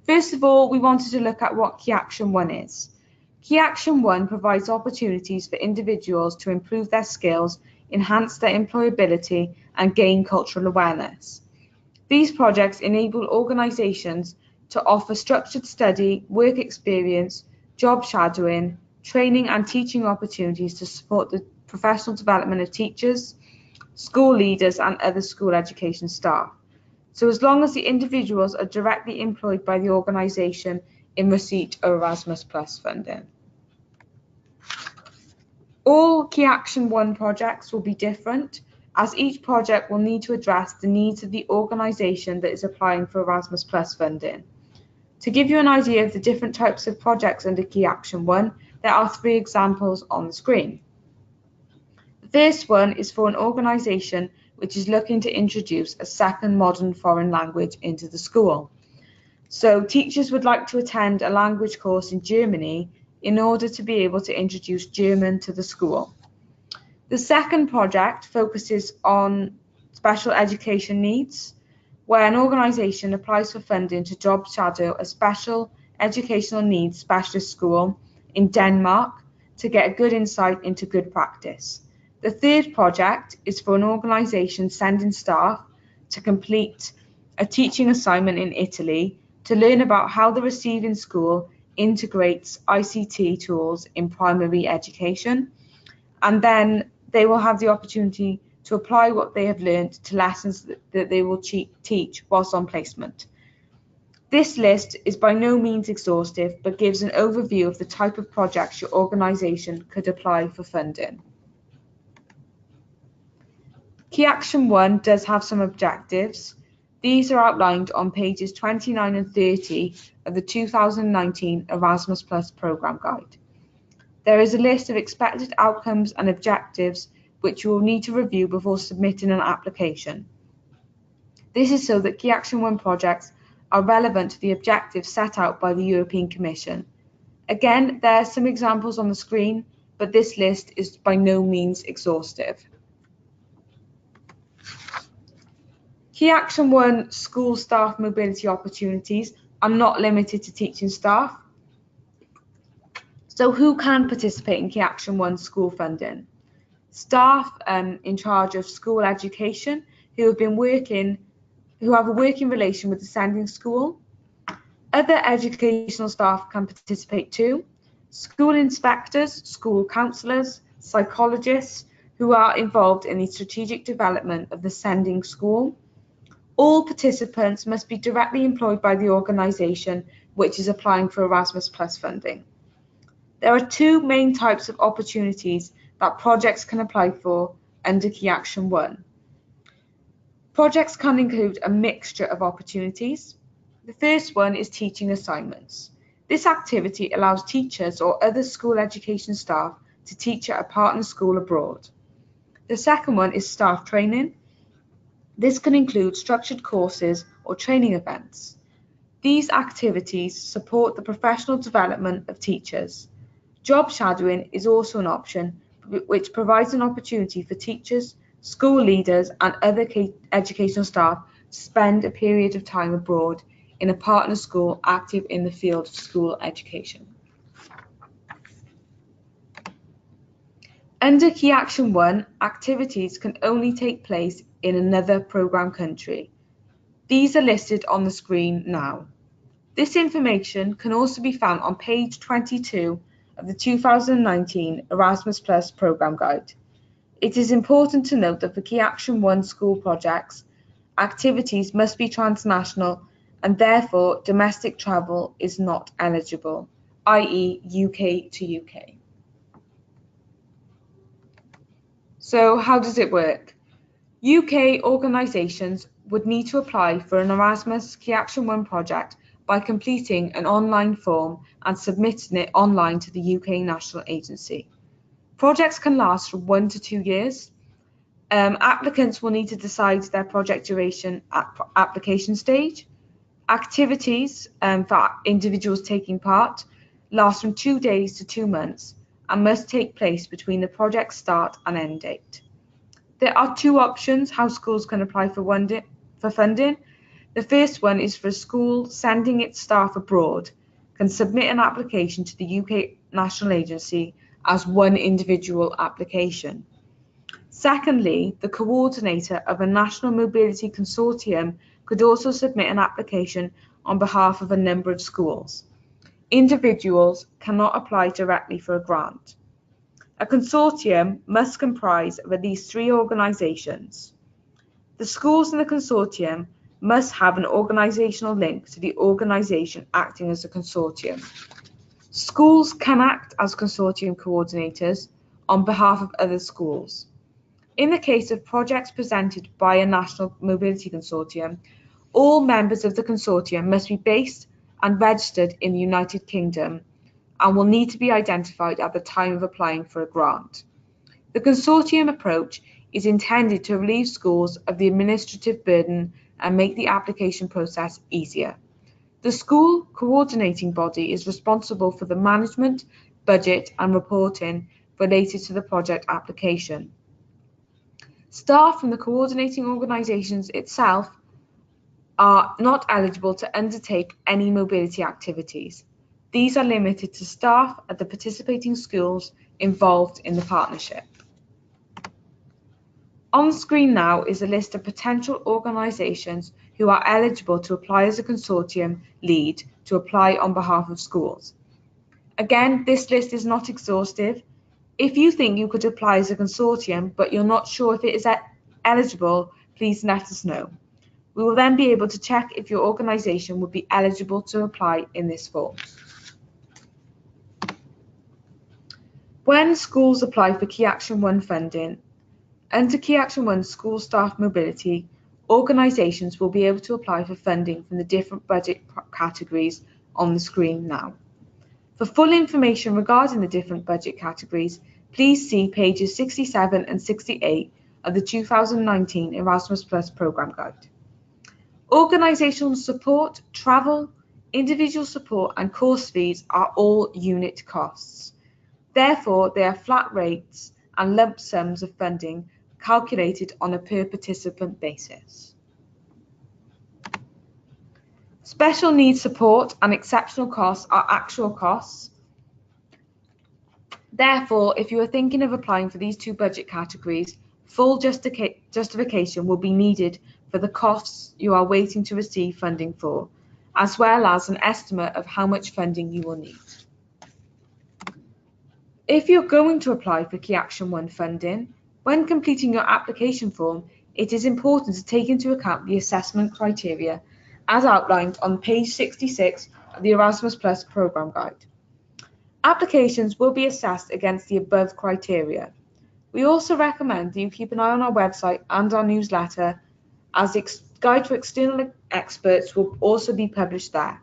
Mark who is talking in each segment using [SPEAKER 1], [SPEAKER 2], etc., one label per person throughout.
[SPEAKER 1] First of all, we wanted to look at what Key Action 1 is. Key Action 1 provides opportunities for individuals to improve their skills, enhance their employability, and gain cultural awareness. These projects enable organisations to offer structured study, work experience, job shadowing, training and teaching opportunities to support the professional development of teachers, school leaders and other school education staff. So as long as the individuals are directly employed by the organisation in receipt of Erasmus Plus funding. All Key Action 1 projects will be different, as each project will need to address the needs of the organisation that is applying for Erasmus Plus funding. To give you an idea of the different types of projects under Key Action 1, there are 3 examples on the screen. The first one is for an organisation which is looking to introduce a second modern foreign language into the school. So teachers would like to attend a language course in Germany in order to be able to introduce German to the school. The second project focuses on special education needs, where an organisation applies for funding to job shadow a special educational needs specialist school in Denmark to get a good insight into good practice. The third project is for an organisation sending staff to complete a teaching assignment in Italy to learn about how the receiving school integrates ICT tools in primary education, and then they will have the opportunity to apply what they have learned to lessons that they will teach whilst on placement. This list is by no means exhaustive, but gives an overview of the type of projects your organisation could apply for funding. Key Action 1 does have some objectives. These are outlined on pages 29 and 30 of the 2019 Erasmus Plus Programme Guide. There is a list of expected outcomes and objectives which you will need to review before submitting an application. This is so that Key Action 1 projects are relevant to the objectives set out by the European Commission. Again, there are some examples on the screen, but this list is by no means exhaustive. Key Action 1 school staff mobility opportunities are not limited to teaching staff. So who can participate in Key Action 1 school funding? Staff in charge of school education who have a working relation with the sending school. Other educational staff can participate too. School inspectors, school counsellors, psychologists who are involved in the strategic development of the sending school. All participants must be directly employed by the organisation which is applying for Erasmus Plus funding. There are 2 main types of opportunities that projects can apply for under Key Action 1. Projects can include a mixture of opportunities. The first one is teaching assignments. This activity allows teachers or other school education staff to teach at a partner school abroad. The second one is staff training. This can include structured courses or training events. These activities support the professional development of teachers. Job shadowing is also an option, which provides an opportunity for teachers, school leaders and other educational staff to spend a period of time abroad in a partner school active in the field of school education. Under Key Action 1, activities can only take place in another programme country. These are listed on the screen now. This information can also be found on page 22 of the 2019 Erasmus Plus Programme Guide. It is important to note that for Key Action 1 school projects, activities must be transnational and therefore domestic travel is not eligible, i.e. UK to UK. So how does it work? UK organisations would need to apply for an Erasmus Key Action 1 project by completing an online form and submitting it online to the UK National Agency. Projects can last from 1 to 2 years. Applicants will need to decide their project duration at application stage. Activities for individuals taking part last from 2 days to 2 months and must take place between the project start and end date. There are 2 options how schools can apply for funding. The first one is for a school sending its staff abroad can submit an application to the UK National Agency as one individual application. Secondly, the coordinator of a national mobility consortium could also submit an application on behalf of a number of schools. Individuals cannot apply directly for a grant. A consortium must comprise of at least 3 organisations. The schools in the consortium must have an organisational link to the organisation acting as a consortium. Schools can act as consortium coordinators on behalf of other schools. In the case of projects presented by a national mobility consortium, all members of the consortium must be based and registered in the United Kingdom and will need to be identified at the time of applying for a grant. The consortium approach is intended to relieve schools of the administrative burden and make the application process easier. The school coordinating body is responsible for the management, budget and reporting related to the project application. Staff from the coordinating organisations itself are not eligible to undertake any mobility activities. These are limited to staff at the participating schools involved in the partnership. On the screen now is a list of potential organisations who are eligible to apply as a consortium lead to apply on behalf of schools. Again, this list is not exhaustive. If you think you could apply as a consortium but you're not sure if it is eligible, please let us know. We will then be able to check if your organisation would be eligible to apply in this form. When schools apply for Key Action 1 funding, under Key Action 1 School Staff Mobility, organisations will be able to apply for funding from the different budget categories on the screen now. For full information regarding the different budget categories, please see pages 67 and 68 of the 2019 Erasmus Plus Programme Guide. Organisational support, travel, individual support and course fees are all unit costs. Therefore, they are flat rates and lump sums of funding calculated on a per participant basis. Special needs support and exceptional costs are actual costs. Therefore, if you are thinking of applying for these 2 budget categories, full justification will be needed for the costs you are waiting to receive funding for, as well as an estimate of how much funding you will need. If you're going to apply for Key Action 1 funding, when completing your application form, it is important to take into account the assessment criteria as outlined on page 66 of the Erasmus Plus Programme Guide. Applications will be assessed against the above criteria. We also recommend that you keep an eye on our website and our newsletter, as the Guide to External Experts will also be published there.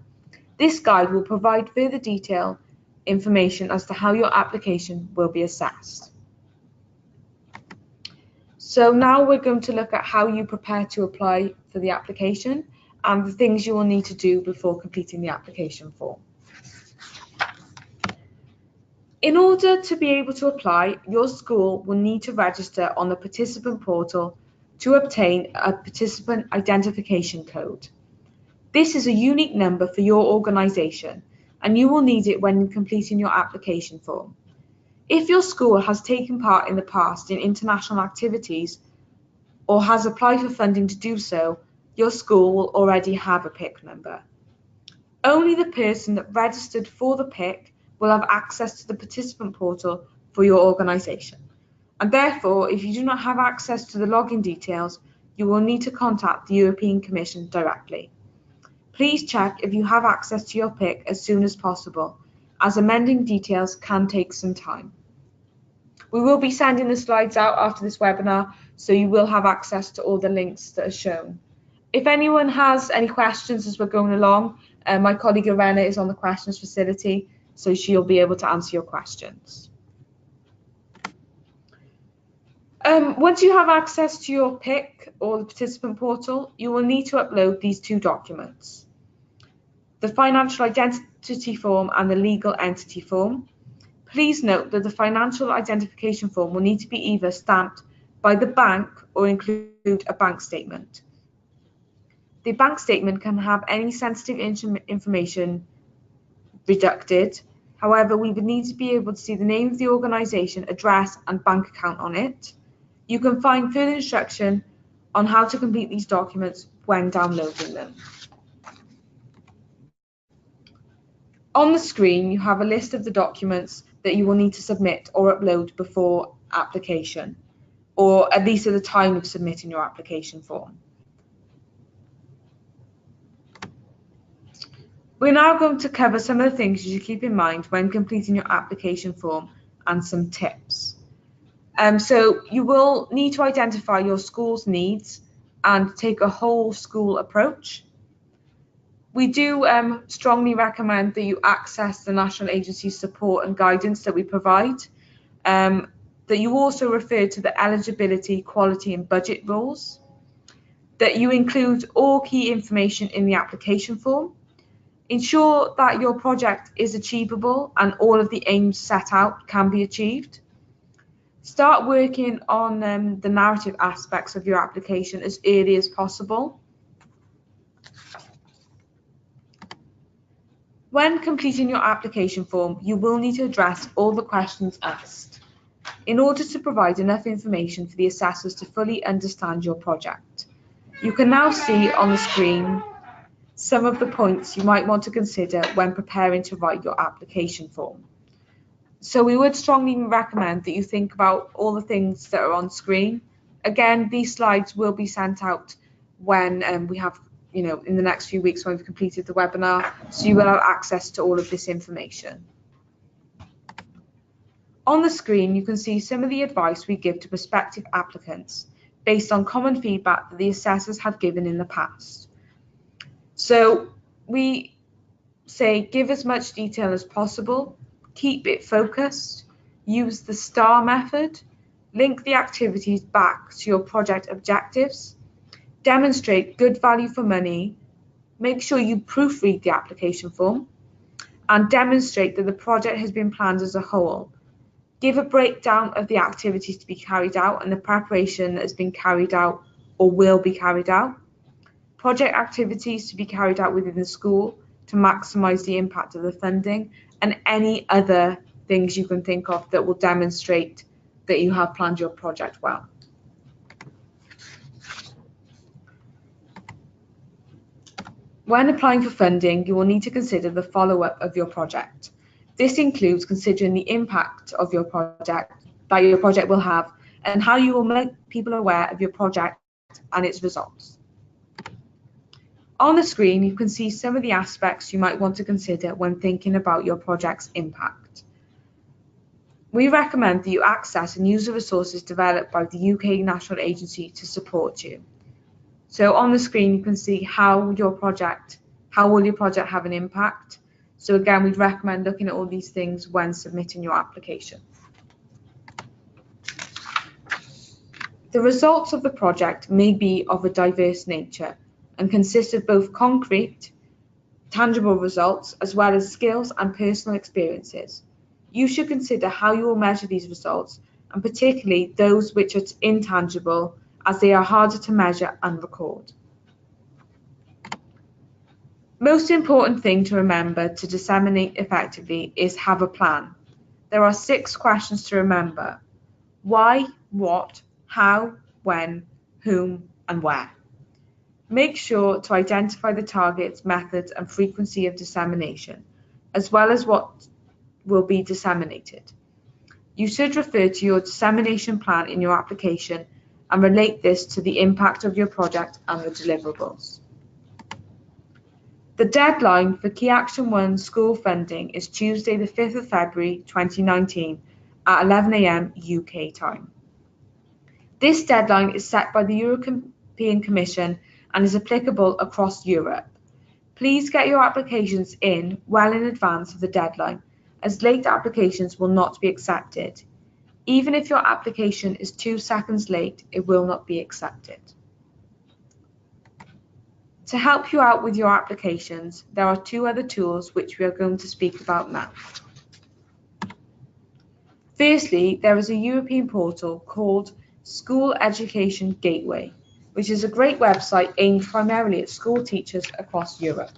[SPEAKER 1] This guide will provide further detailed information as to how your application will be assessed. So now we're going to look at how you prepare to apply for the application and the things you will need to do before completing the application form. In order to be able to apply, your school will need to register on the participant portal to obtain a participant identification code. This is a unique number for your organisation, and you will need it when completing your application form. If your school has taken part in the past in international activities or has applied for funding to do so, your school will already have a PIC number. Only the person that registered for the PIC will have access to the participant portal for your organisation. And therefore, if you do not have access to the login details, you will need to contact the European Commission directly. Please check if you have access to your PIC as soon as possible, as amending details can take some time. We will be sending the slides out after this webinar, so you will have access to all the links that are shown. If anyone has any questions as we're going along, my colleague Irena is on the questions facility, so she'll be able to answer your questions. Once you have access to your PIC or the participant portal, you will need to upload these 2 documents: the financial identity form and the legal entity form. Please note that the financial identification form will need to be either stamped by the bank or include a bank statement. The bank statement can have any sensitive information redacted. However, we would need to be able to see the name of the organisation, address and bank account on it. You can find further instruction on how to complete these documents when downloading them. On the screen, you have a list of the documents that you will need to submit or upload before application, or at least at the time of submitting your application form. We're now going to cover some of the things you should keep in mind when completing your application form and some tips. So you will need to identify your school's needs and take a whole school approach. We do strongly recommend that you access the national agency's support and guidance that we provide, that you also refer to the eligibility, quality and budget rules, that you include all key information in the application form. Ensure that your project is achievable and all of the aims set out can be achieved. Start working on the narrative aspects of your application as early as possible. When completing your application form, you will need to address all the questions asked in order to provide enough information for the assessors to fully understand your project. You can now see on the screen some of the points you might want to consider when preparing to write your application form. So we would strongly recommend that you think about all the things that are on screen. Again, these slides will be sent out when we have, in the next few weeks when we've completed the webinar, so you will have access to all of this information. On the screen, you can see some of the advice we give to prospective applicants based on common feedback that the assessors have given in the past. So we say give as much detail as possible, keep it focused, use the STAR method, link the activities back to your project objectives, demonstrate good value for money, make sure you proofread the application form, and demonstrate that the project has been planned as a whole. Give a breakdown of the activities to be carried out and the preparation that has been carried out or will be carried out. Project activities to be carried out within the school to maximise the impact of the funding, and any other things you can think of that will demonstrate that you have planned your project well. When applying for funding, you will need to consider the follow-up of your project. This includes considering the impact of your project that your project will have and how you will make people aware of your project and its results. On the screen, you can see some of the aspects you might want to consider when thinking about your project's impact. We recommend that you access and use the resources developed by the UK National Agency to support you. So on the screen, you can see how will your project have an impact. So again, we'd recommend looking at all these things when submitting your application. The results of the project may be of a diverse nature and consist of both concrete, tangible results, as well as skills and personal experiences. You should consider how you will measure these results, and particularly those which are intangible, as they are harder to measure and record. Most important thing to remember to disseminate effectively is have a plan. There are 6 questions to remember: why, what, how, when, whom, and where. Make sure to identify the targets, methods, and frequency of dissemination, as well as what will be disseminated. You should refer to your dissemination plan in your application and relate this to the impact of your project and the deliverables. The deadline for Key Action 1 school funding is Tuesday the 5th of February 2019 at 11 AM UK time. This deadline is set by the European Commission and is applicable across Europe. Please get your applications in well in advance of the deadline, as late applications will not be accepted. Even if your application is 2 seconds late, it will not be accepted. To help you out with your applications, there are 2 other tools which we are going to speak about now. Firstly, there is a European portal called School Education Gateway. which is a great website aimed primarily at school teachers across Europe.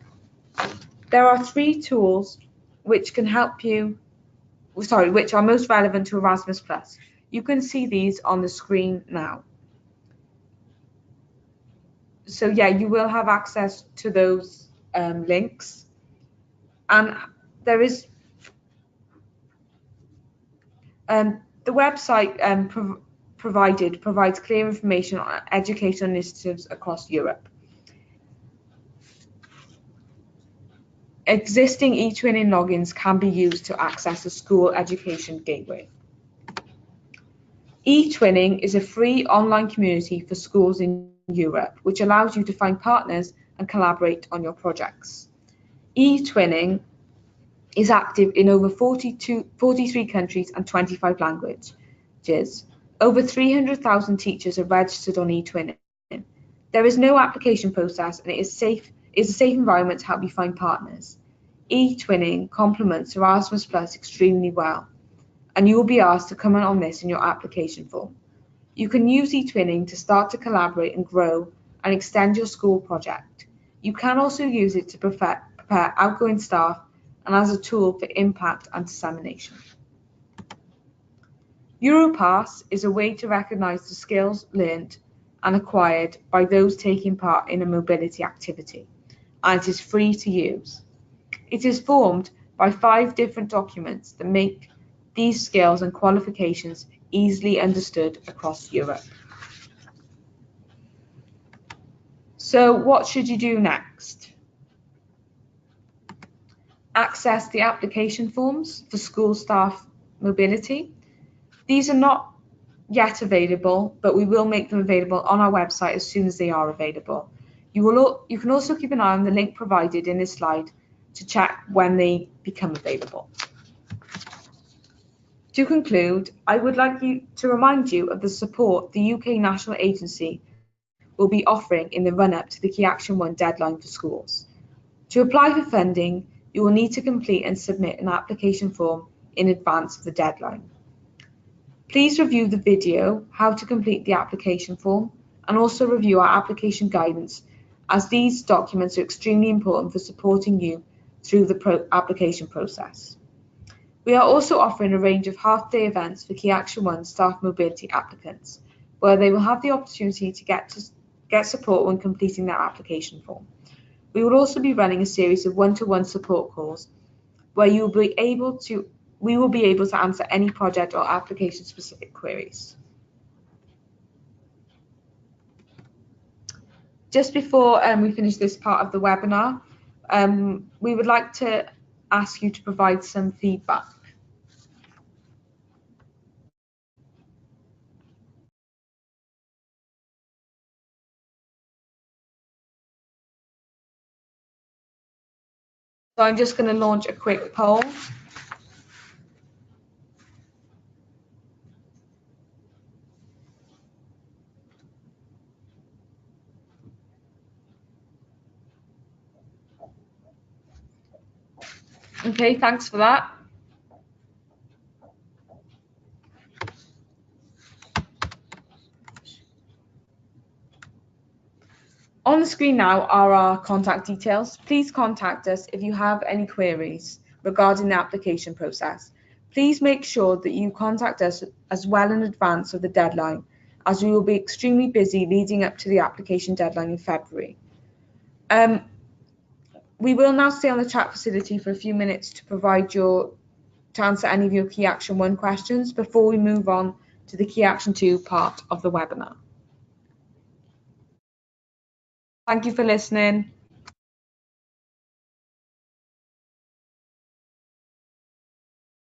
[SPEAKER 1] There are 3 tools which are most relevant to Erasmus+. You can see these on the screen now. So yeah, you will have access to those links, and there is the website provides clear information on educational initiatives across Europe. Existing eTwinning logins can be used to access the school education gateway. eTwinning is a free online community for schools in Europe, which allows you to find partners and collaborate on your projects. eTwinning is active in over 43 countries and 25 languages. Over 300,000 teachers are registered on eTwinning. There is no application process, and it is a safe environment to help you find partners. eTwinning complements Erasmus+ extremely well, and you will be asked to comment on this in your application form. You can use eTwinning to start to collaborate and grow and extend your school project. You can also use it to prepare outgoing staff and as a tool for impact and dissemination. Europass is a way to recognise the skills learned and acquired by those taking part in a mobility activity, and it is free to use. It is formed by 5 different documents that make these skills and qualifications easily understood across Europe. So what should you do next? Access the application forms for school staff mobility. These are not yet available, but we will make them available on our website as soon as they are available. You can also keep an eye on the link provided in this slide to check when they become available. To conclude, I would like to remind you of the support the UK National Agency will be offering in the run-up to the Key Action 1 deadline for schools. To apply for funding, you will need to complete and submit an application form in advance of the deadline. Please review the video, How to Complete the Application Form, and also review our application guidance, as these documents are extremely important for supporting you through the application process. We are also offering a range of half-day events for Key Action 1 staff mobility applicants, where they will have the opportunity to get support when completing their application form. We will also be running a series of one-to-one support calls where we will be able to answer any project or application specific queries. Just before we finish this part of the webinar, we would like to ask you to provide some feedback. So I'm just going to launch a quick poll. Okay, thanks for that. On the screen now are our contact details. Please contact us if you have any queries regarding the application process. Please make sure that you contact us as well in advance of the deadline, as we will be extremely busy leading up to the application deadline in February. We will now stay on the chat facility for a few minutes to answer any of your Key Action 1 questions before we move on to the Key Action 2 part of the webinar. Thank you for listening.